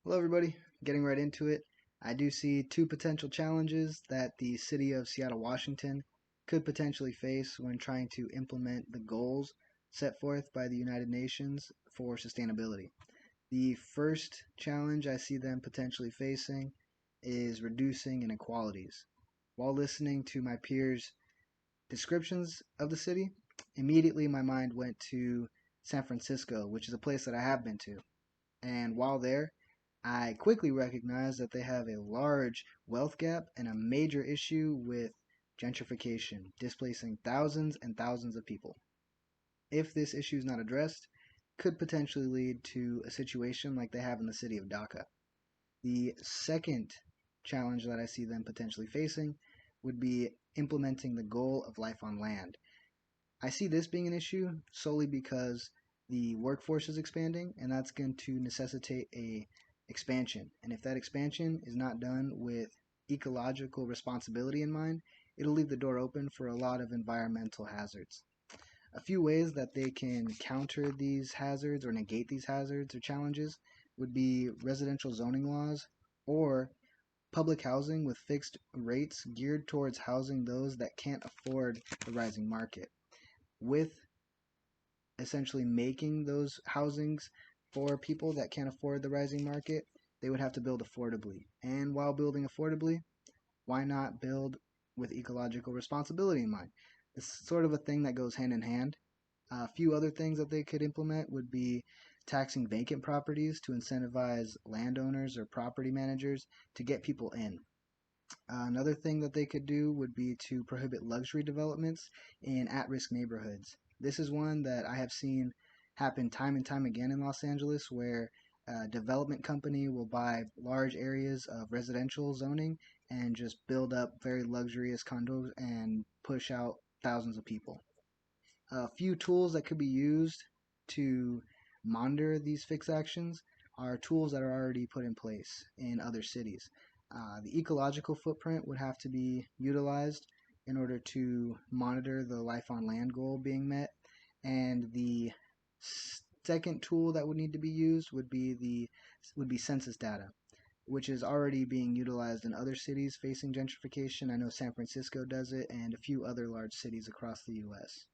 Hello, everybody. Getting right into it. I do see two potential challenges that the city of Seattle, Washington could potentially face when trying to implement the goals set forth by the United Nations for sustainability. The first challenge I see them potentially facing is reducing inequalities. While listening to my peers' descriptions of the city, immediately my mind went to San Francisco, which is a place that I have been to. And while there, I quickly recognized that they have a large wealth gap and a major issue with gentrification, displacing thousands and thousands of people. If this issue is not addressed, could potentially lead to a situation like they have in the city of Dhaka. The second challenge that I see them potentially facing would be implementing the goal of life on land. I see this being an issue solely because the workforce is expanding, and that's going to necessitate a expansion. And if that expansion is not done with ecological responsibility in mind, it'll leave the door open for a lot of environmental hazards. A few ways that they can counter these hazards or negate these hazards or challenges would be residential zoning laws or public housing with fixed rates geared towards housing those that can't afford the rising market. With essentially making those housings for people that can't afford the rising market, they would have to build affordably. And while building affordably, why not build with ecological responsibility in mind? It's sort of a thing that goes hand in hand. A few other things that they could implement would be taxing vacant properties to incentivize landowners or property managers to get people in. Another thing that they could do would be to prohibit luxury developments in at risk neighborhoods. This is one that I have seen happen time and time again in Los Angeles, where a development company will buy large areas of residential zoning and just build up very luxurious condos and push out thousands of people. A few tools that could be used to monitor these fixed actions are tools that are already put in place in other cities. The ecological footprint would have to be utilized in order to monitor the life on land goal being met. And the second tool that would need to be used would be census data, which is already being utilized in other cities facing gentrification. I know San Francisco does it, and a few other large cities across the U.S.